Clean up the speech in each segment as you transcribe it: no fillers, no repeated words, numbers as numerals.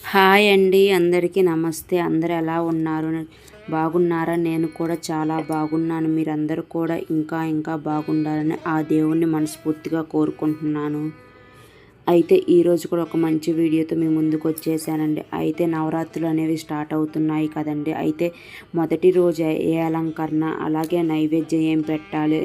Hi అండి, అందరికీ నమస్తే. అందరూ ఎలా ఉన్నారు? బాగున్నారా? నేను కూడా చాలా బాగున్నాను. మీరందరూ కూడా ఇంకా బాగుండాలని ఆ దేవుణ్ణి మనస్ఫూర్తిగా కోరుకుంటున్నాను. అయితే ఈరోజు కూడా ఒక మంచి వీడియోతో మీ ముందుకు వచ్చేసానండి. అయితే నవరాత్రులు అనేవి స్టార్ట్ అవుతున్నాయి కదండి. అయితే మొదటి రోజు ఏ అలంకరణ, అలాగే నైవేద్యం ఏం పెట్టాలి,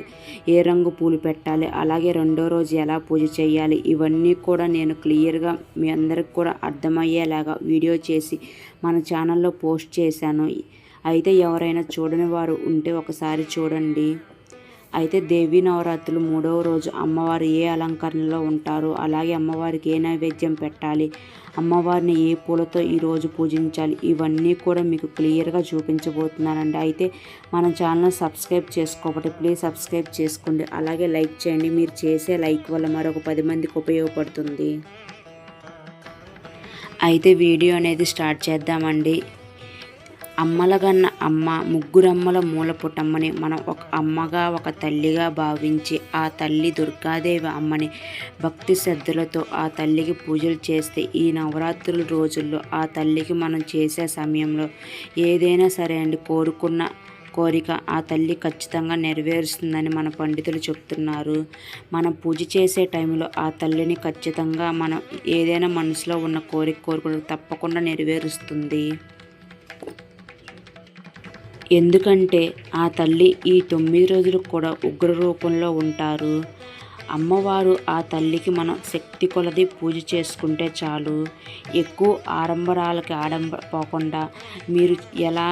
ఏ రంగు పూలు పెట్టాలి, అలాగే రెండో రోజు ఎలా పూజ చేయాలి, ఇవన్నీ కూడా నేను క్లియర్గా మీ అందరికి కూడా అర్థమయ్యేలాగా వీడియో చేసి మన ఛానల్లో పోస్ట్ చేశాను. అయితే ఎవరైనా చూడని వారు ఉంటే ఒకసారి చూడండి. అయితే దేవీ నవరాత్రులు 3వ రోజు అమ్మవారు ఏ అలంకరణలో ఉంటారు, అలాగే అమ్మవారికి ఏ నైవేద్యం పెట్టాలి, అమ్మవారిని ఏ పూలతో ఈరోజు పూజించాలి, ఇవన్నీ కూడా మీకు క్లియర్గా చూపించబోతున్నానండి. అయితే మన ఛానల్ సబ్స్క్రైబ్ చేసుకోకపోతే ప్లీజ్ సబ్స్క్రైబ్ చేసుకోండి, అలాగే లైక్ చేయండి. మీరు చేసే లైక్ వల్ల మరొక 10 మందికి ఉపయోగపడుతుంది. అయితే వీడియో అనేది స్టార్ట్ చేద్దామండి. అమ్మలగన్న అమ్మ, ముగ్గురమ్మల మూలపుటమ్మని మనం ఒక అమ్మగా, ఒక తల్లిగా భావించి ఆ తల్లి దుర్గాదేవి అమ్మని భక్తి శ్రద్ధలతో ఆ తల్లికి పూజలు చేస్తే ఈ నవరాత్రుల రోజుల్లో ఆ తల్లికి మనం చేసే సమయంలో ఏదైనా సరే అండి, కోరుకున్న కోరిక ఆ తల్లి ఖచ్చితంగా నెరవేరుస్తుందని మన పండితులు చెప్తున్నారు. మనం పూజ చేసే టైంలో ఆ తల్లిని ఖచ్చితంగా మనం ఏదైనా మనసులో ఉన్న కోరిక తప్పకుండా నెరవేరుస్తుంది. ఎందుకంటే ఆ తల్లి ఈ 9 రోజులు కూడా ఉగ్ర రూపంలో ఉంటారు. అమ్మవారు ఆ తల్లికి మనం శక్తి కొలది పూజ చేసుకుంటే చాలు. ఎక్కువ ఆడంబరాలకి పోకుండా మీరు ఎలా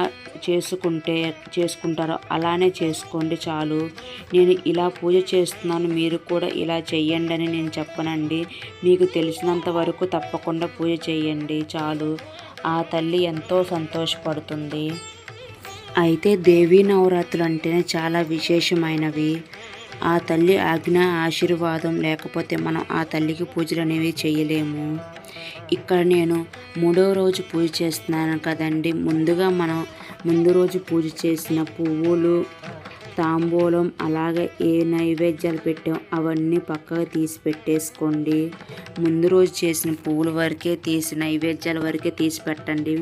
చేసుకుంటారో అలానే చేసుకోండి చాలు. నేను ఇలా పూజ చేస్తున్నాను, మీరు కూడా ఇలా చెయ్యండి అని నేను చెప్పనండి. మీకు తెలిసినంత వరకు తప్పకుండా పూజ చేయండి చాలు. ఆ తల్లి ఎంతో సంతోషపడుతుంది. అయితే దేవీ నవరాత్రులు అంటేనే చాలా విశేషమైనవి. ఆ తల్లి ఆజ్ఞ, ఆశీర్వాదం లేకపోతే మనం ఆ తల్లికి పూజలు అనేవి చేయలేము. ఇక్కడ నేను 3వ రోజు పూజ చేస్తున్నాను కదండి. ముందు రోజు పూజ చేసిన పువ్వులు, తాంబూలం, అలాగే ఏ నైవేద్యాలు పెట్టాం అవన్నీ పక్కగా తీసి పెట్టేసుకోండి. ముందు రోజు చేసిన పువ్వుల వరకే తీసి, నైవేద్యాల వరకే తీసి పెట్టండి.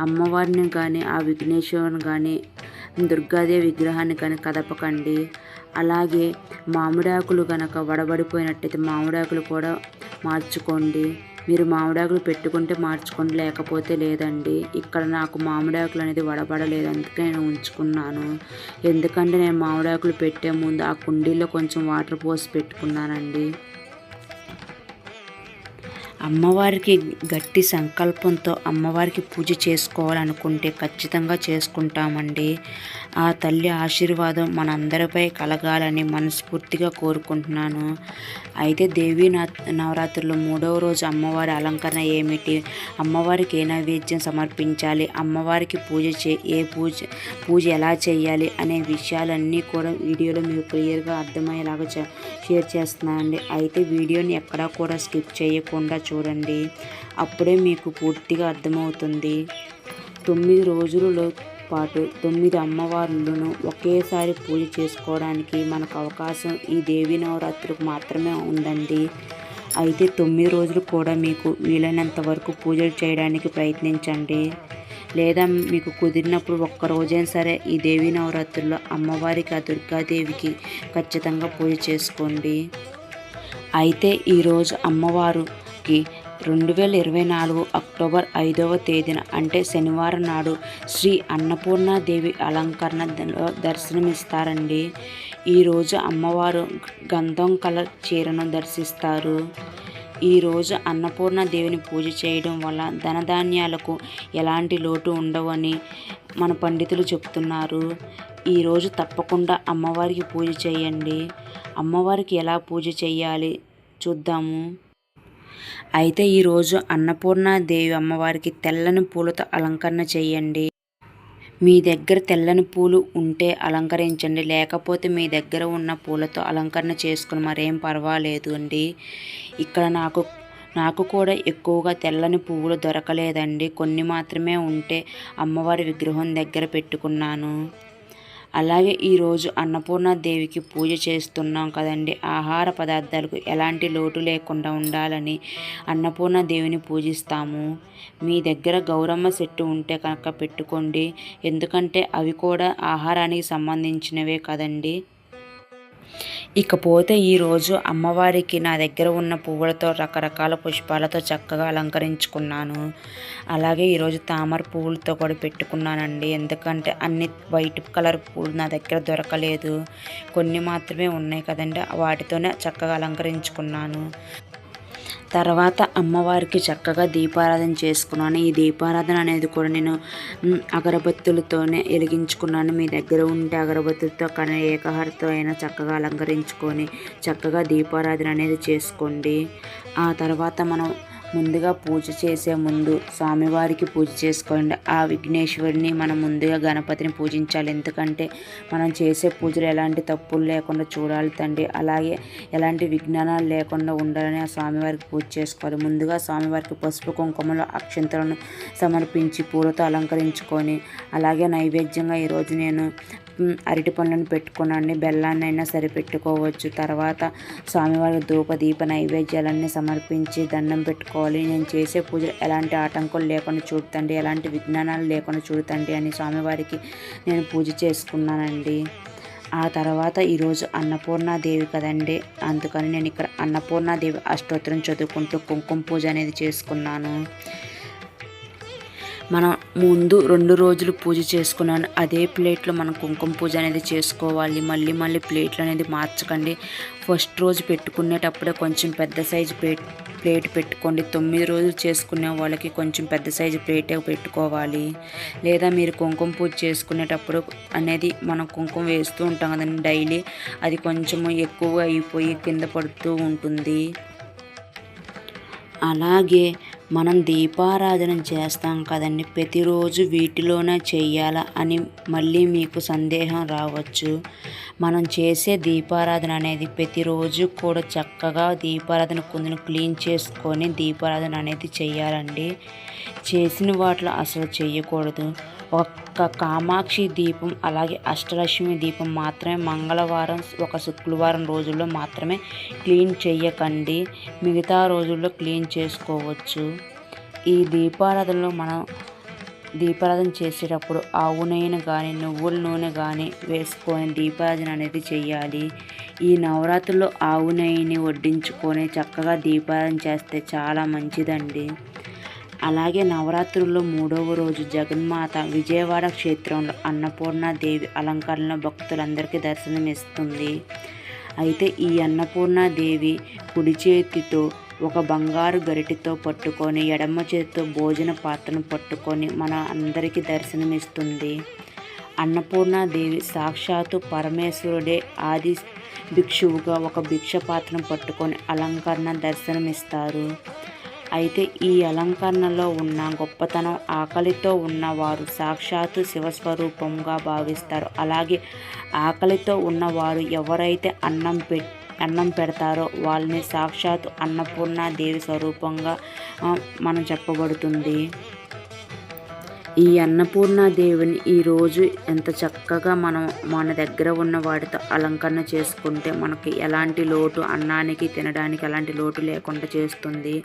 అమ్మవారిని కానీ, ఆ విఘ్నేశ్వరుని కానీ, దుర్గాదేవి విగ్రహాన్ని కానీ కదపకండి. అలాగే మామిడాకులు కనుక వడబడిపోయినట్టయితే మామిడాకులు కూడా మార్చుకోండి. మీరు మామిడాకులు పెట్టుకుంటే మార్చుకోండి, లేకపోతే లేదండి. ఇక్కడ నాకు మామిడాకులు అనేది వడబడలేదు, అందుకే నేను ఉంచుకున్నాను. ఎందుకంటే నేను మామిడాకులు పెట్టే ముందు ఆ కుండీలో కొంచెం వాటర్ పోసి పెట్టుకున్నానండి. అమ్మవారికి గట్టి సంకల్పంతో అమ్మవారికి పూజ చేసుకోవాలనుకుంటే ఖచ్చితంగా చేసుకుంటామండి. ఆ తల్లి ఆశీర్వాదం మనందరిపై కలగాలని మనస్ఫూర్తిగా కోరుకుంటున్నాను. అయితే దేవీ నవరాత్రుల్లో 3వ రోజు అమ్మవారి అలంకరణ ఏమిటి, అమ్మవారికి ఏ నైవేద్యం సమర్పించాలి, అమ్మవారికి పూజ ఎలా చేయాలి అనే విషయాలన్నీ కూడా వీడియోలో మీకు క్లియర్గా అర్థమయ్యేలాగా షేర్ చేస్తున్నానండి. అయితే వీడియోని ఎక్కడా కూడా స్కిప్ చేయకుండా చూడండి, అప్పుడే మీకు పూర్తిగా అర్థమవుతుంది. 9 రోజులలో పాటు 9 అమ్మవార్లను ఒకేసారి పూజ చేసుకోవడానికి మనకు అవకాశం ఈ దేవీ నవరాత్రులకు మాత్రమే ఉందండి. అయితే 9 రోజులు కూడా మీకు వీలైనంత వరకు పూజలు చేయడానికి ప్రయత్నించండి. లేదా మీకు కుదిరినప్పుడు ఒక్కరోజైనా సరే ఈ దేవీ నవరాత్రుల్లో అమ్మవారికి, ఆ దుర్గాదేవికి ఖచ్చితంగా పూజ చేసుకోండి. అయితే ఈరోజు అమ్మవారికి 2024 అక్టోబర్ 5వ తేదీన అంటే శనివారం నాడు శ్రీ అన్నపూర్ణాదేవి అలంకరణలో దర్శనమిస్తారండి. ఈరోజు అమ్మవారు గంధం కలర్ చీరను దర్శిస్తారు. ఈరోజు అన్నపూర్ణాదేవిని పూజ చేయడం వల్ల ధనధాన్యాలకు ఎలాంటి లోటు ఉండవని మన పండితులు చెప్తున్నారు. ఈరోజు తప్పకుండా అమ్మవారికి పూజ చేయండి. అమ్మవారికి ఎలా పూజ చేయాలి చూద్దాము. అయితే ఈరోజు అన్నపూర్ణాదేవి అమ్మవారికి తెల్లని పూలతో అలంకరణ చేయండి. మీ దగ్గర తెల్లని పూలు ఉంటే అలంకరించండి, లేకపోతే మీ దగ్గర ఉన్న పూలతో అలంకరణ చేసుకుని మరేం పర్వాలేదు అండి. ఇక్కడ నాకు కూడా ఎక్కువగా తెల్లని పువ్వులు దొరకలేదండి, కొన్ని మాత్రమే ఉంటే అమ్మవారి విగ్రహం దగ్గర పెట్టుకున్నాను. అలాగే ఈరోజు అన్నపూర్ణాదేవికి పూజ చేస్తున్నాం కదండి. ఆహార పదార్థాలకు ఎలాంటి లోటు లేకుండా ఉండాలని అన్నపూర్ణాదేవిని పూజిస్తాము. మీ దగ్గర గౌరమ్మ చెట్టు ఉంటే కనుక పెట్టుకోండి, ఎందుకంటే అవి కూడా ఆహారానికి సంబంధించినవే కదండి. ఇకపోతే ఈరోజు అమ్మవారికి నా దగ్గర ఉన్న పువ్వులతో రకరకాల పుష్పాలతో చక్కగా అలంకరించుకున్నాను. అలాగే ఈరోజు తామర పువ్వులతో కూడా పెట్టుకున్నానండి, ఎందుకంటే అన్ని వైట్ కలర్ పువ్వులు నా దగ్గర దొరకలేదు, కొన్ని మాత్రమే ఉన్నాయి కదండి, వాటితోనే చక్కగా అలంకరించుకున్నాను. తర్వాత అమ్మవారికి చక్కగా దీపారాధన చేసుకున్నాను. ఈ దీపారాధన అనేది కూడా నేను అగరబత్తులతోనే వెలిగించుకున్నాను. మీ దగ్గర ఉంటే అగరబత్తులతో కానీ ఏకహారతో అయినా చక్కగా అలంకరించుకొని చక్కగా దీపారాధన అనేది చేసుకోండి. ఆ తర్వాత మనం ముందుగా పూజ చేసే ముందు స్వామివారికి పూజ చేసుకోండి. ఆ విఘ్నేశ్వరిని మనం ముందుగా గణపతిని పూజించాలి, ఎందుకంటే మనం చేసే పూజలు ఎలాంటి తప్పులు లేకుండా చూడాలి తండ్రి. అలాగే ఎలాంటి విఘ్నాలు లేకుండా ఉండాలని ఆ స్వామివారికి పూజ చేసుకోవాలి. ముందుగా స్వామివారికి పసుపు కుంకుమలో అక్షంతలను సమర్పించి పూలతో అలంకరించుకొని, అలాగే నైవేద్యంగా ఈరోజు నేను అరటి పండ్లను పెట్టుకున్నాను, బెల్లాన్ని అయినా సరే పెట్టుకోవచ్చు. తర్వాత స్వామివారికి ధూప దీప నైవేద్యాలన్నీ సమర్పించి దండం పెట్టుకోవాలి. నేను చేసే పూజలు ఎలాంటి ఆటంకాలు లేకుండా చూడుతండి, ఎలాంటి విజ్ఞానాలు లేకుండా చూడుతండి అని స్వామివారికి నేను పూజ చేసుకున్నానండి. ఆ తర్వాత ఈరోజు అన్నపూర్ణాదేవి కదండి, అందుకని నేను ఇక్కడ అన్నపూర్ణాదేవి అష్టోత్తరం చదువుకుంటూ కుంకుమ పూజ అనేది చేసుకున్నాను. మనం ముందు 2 రోజులు పూజ చేసుకున్నాను, అదే ప్లేట్లో మనం కుంకుమ పూజ అనేది చేసుకోవాలి. మళ్ళీ ప్లేట్లు అనేది మార్చకండి. ఫస్ట్ రోజు పెట్టుకునేటప్పుడే కొంచెం పెద్ద సైజు ప్లేట్ పెట్టుకోండి. 9 రోజులు చేసుకునే వాళ్ళకి కొంచెం పెద్ద సైజు ప్లేటే పెట్టుకోవాలి. లేదా మీరు కుంకుమ పూజ చేసుకునేటప్పుడు అనేది మనం కుంకుమ వేస్తూ ఉంటాం కదండి డైలీ, అది కొంచెము ఎక్కువ అయిపోయి కింద పడుతూ ఉంటుంది. అలాగే మనం దీపారాధన చేస్తాం కదండి, ప్రతిరోజు వీటిలోనే చెయ్యాలా అని మళ్ళీ మీకు సందేహం రావచ్చు. మనం చేసే దీపారాధన అనేది ప్రతిరోజు కూడా చక్కగా దీపారాధన కుందును క్లీన్ చేసుకొని దీపారాధన అనేది చెయ్యాలండి. చేసిన వాటిలో అసలు చెయ్యకూడదు. ఒక్క కామాక్షి దీపం అలాగే అష్టలక్ష్మి దీపం మాత్రమే మంగళవారం ఒక శుక్రవారం రోజుల్లో మాత్రమే క్లీన్ చెయ్యకండి, మిగతా రోజుల్లో క్లీన్ చేసుకోవచ్చు. ఈ దీపారాధనలో మనం దీపారాధన చేసేటప్పుడు ఆవు నెయ్యిని కానీ నువ్వుల నూనె కానీ వేసుకొని దీపారాధన అనేది చెయ్యాలి. ఈ నవరాత్రుల్లో ఆవు నెయ్యిని వడ్డించుకొని చక్కగా దీపారాధన చేస్తే చాలా మంచిదండి. అలాగే నవరాత్రుల్లో 3వ రోజు జగన్మాత విజయవాడ క్షేత్రంలో అన్నపూర్ణాదేవి అలంకరణలో భక్తులందరికీ దర్శనమిస్తుంది. అయితే ఈ అన్నపూర్ణాదేవి కుడి చేతితో ఒక బంగారు గరిటితో పట్టుకొని ఎడమ చేతితో భోజన పాత్రను పట్టుకొని మన అందరికీ దర్శనమిస్తుంది. అన్నపూర్ణాదేవి సాక్షాత్తు పరమేశ్వరుడే ఆది భిక్షువుగా ఒక భిక్ష పాత్రను పట్టుకొని అలంకరణ దర్శనమిస్తారు. అయితే ఈ అలంకరణలో ఉన్న గొప్పతనం ఆకలితో ఉన్నవారు సాక్షాత్తు శివస్వరూపంగా భావిస్తారు. అలాగే ఆకలితో ఉన్నవారు ఎవరైతే అన్నం పెడతారో వాళ్ళని సాక్షాత్తు అన్నపూర్ణాదేవి స్వరూపంగా మనం చెప్పబడుతుంది. ఈ అన్నపూర్ణాదేవిని ఈరోజు ఎంత చక్కగా మనం మన దగ్గర ఉన్న వాటితో అలంకరణ చేసుకుంటే మనకి ఎలాంటి లోటు, అన్నానికి తినడానికి ఎలాంటి లోటు లేకుండా చేస్తుంది.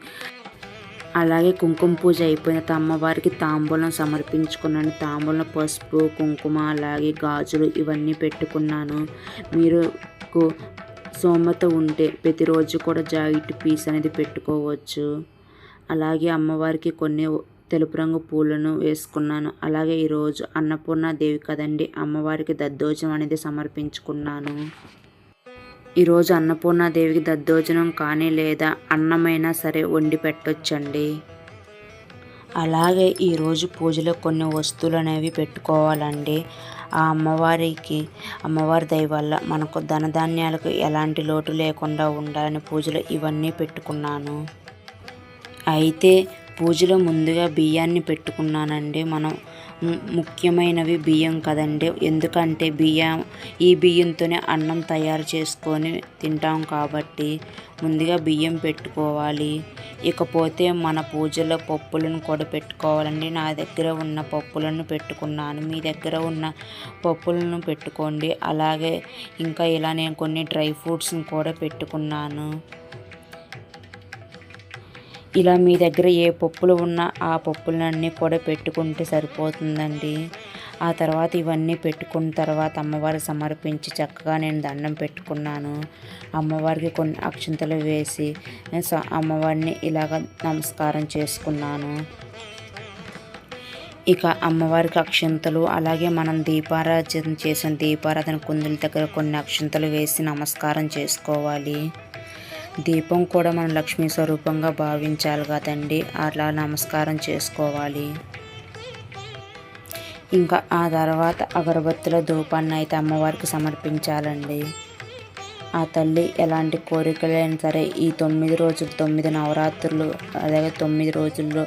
అలాగే కుంకుమ పూజ అయిపోయిన అమ్మవారికి తాంబూలం సమర్పించుకున్నాను. తాంబూలం పసుపు కుంకుమ అలాగే గాజులు ఇవన్నీ పెట్టుకున్నాను. మీరు సోమత ఉంటే ప్రతిరోజు కూడా జాకెట్ పీస్ అనేది పెట్టుకోవచ్చు. అలాగే అమ్మవారికి కొన్ని తెలుపు రంగు పూలను వేసుకున్నాను. అలాగే ఈరోజు అన్నపూర్ణాదేవి కదండి, అమ్మవారికి దద్దోజనం అనేది సమర్పించుకున్నాను. ఈరోజు అన్నపూర్ణాదేవికి దద్దోజనం కానీ లేదా అన్నమైనా సరే వండి పెట్టొచ్చండి. అలాగే ఈరోజు పూజలో కొన్ని వస్తువులు అనేవి పెట్టుకోవాలండి. ఆ అమ్మవారి దయ వల్ల మనకు ధనధాన్యాలకు ఎలాంటి లోటు లేకుండా ఉండాలని పూజలో ఇవన్నీ పెట్టుకున్నాను. అయితే పూజలో ముందుగా బియ్యాన్ని పెట్టుకున్నానండి. మనం ముఖ్యమైనవి బియ్యం కదండి. ఎందుకంటే ఈ బియ్యంతోనే అన్నం తయారు చేసుకొని తింటాం కాబట్టి ముందుగా బియ్యం పెట్టుకోవాలి. ఇకపోతే మన పూజలో పప్పులను కూడా పెట్టుకోవాలండి. నా దగ్గర ఉన్న పప్పులను పెట్టుకున్నాను. మీ దగ్గర ఉన్న పప్పులను పెట్టుకోండి. అలాగే ఇంకా ఇలా నేను కొన్ని డ్రై ఫ్రూట్స్ని కూడా పెట్టుకున్నాను. ఇలా మీ దగ్గర ఏ పప్పులు ఉన్నా ఆ పప్పులన్నీ కూడా పెట్టుకుంటే సరిపోతుందండి. ఆ తర్వాత ఇవన్నీ పెట్టుకున్న తర్వాత అమ్మవారికి సమర్పించి చక్కగా నేను దండం పెట్టుకున్నాను. అమ్మవారికి కొన్ని అక్షింతలు వేసి అమ్మవారిని ఇలాగ నమస్కారం చేసుకున్నాను. ఇక అమ్మవారికి అక్షింతలు, అలాగే మనం దీపారాధన చేసిన దీపారాధన కుందుల దగ్గర కొన్ని అక్షింతలు వేసి నమస్కారం చేసుకోవాలి. దీపం కూడా మనం లక్ష్మీ స్వరూపంగా భావించాలి కదండి. అలా నమస్కారం చేసుకోవాలి. ఇంకా ఆ తర్వాత అగరబత్తుల ధూపాన్ని అయితే అమ్మవారికి సమర్పించాలండి. ఆ తల్లి ఎలాంటి కోరికలైనా సరే ఈ 9 రోజులు 9 నవరాత్రులు అలాగే 9 రోజుల్లో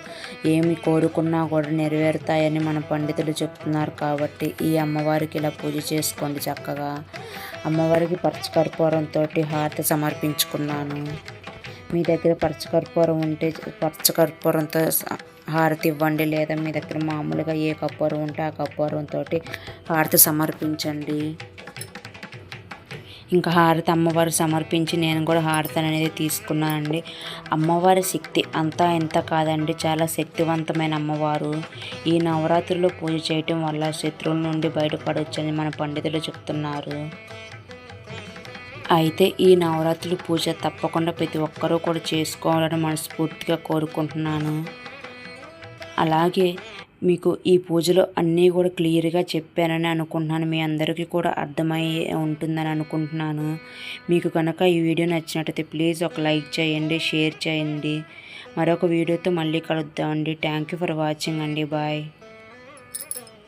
ఏమి కోరుకున్నా కూడా నెరవేరుతాయని మన పండితులు చెప్తున్నారు. కాబట్టి ఈ అమ్మవారికి ఇలా పూజ చేసుకోండి చక్కగా. అమ్మవారికి పచ్చకర్పూరంతో హారతి సమర్పించుకున్నాను. మీ దగ్గర పచ్చకర్పూరం ఉంటే పచ్చకర్పూరంతో హారతి ఇవ్వండి. లేదా మీ దగ్గర మామూలుగా ఏ కర్పూరం ఉంటే ఆ కర్పూరంతో హారతి సమర్పించండి. ఇంకా హారతి అమ్మవారు సమర్పించి నేను కూడా హారతి అనేది తీసుకున్నానండి. అమ్మవారి శక్తి అంతా ఇంత కాదండి, చాలా శక్తివంతమైన అమ్మవారు. ఈ నవరాత్రుల్లో పూజ చేయటం వల్ల శత్రువుల నుండి బయటపడవచ్చని మన పండితులు చెప్తున్నారు. అయితే ఈ నవరాత్రుల పూజ తప్పకుండా ప్రతి ఒక్కరూ కూడా చేసుకోవాలని మనస్ఫూర్తిగా కోరుకుంటున్నాను. అలాగే మీకు ఈ పూజలో అన్నీ కూడా క్లియర్గా చెప్పానని అనుకుంటున్నాను. మీ అందరికీ కూడా అర్థమయ్యే ఉంటుందని అనుకుంటున్నాను. మీకు కనుక ఈ వీడియో నచ్చినట్టయితే ప్లీజ్ ఒక లైక్ చేయండి, షేర్ చేయండి. మరొక వీడియోతో మళ్ళీ కలుద్దామండి. థ్యాంక్ యూ ఫర్ వాచింగ్ అండి. బాయ్.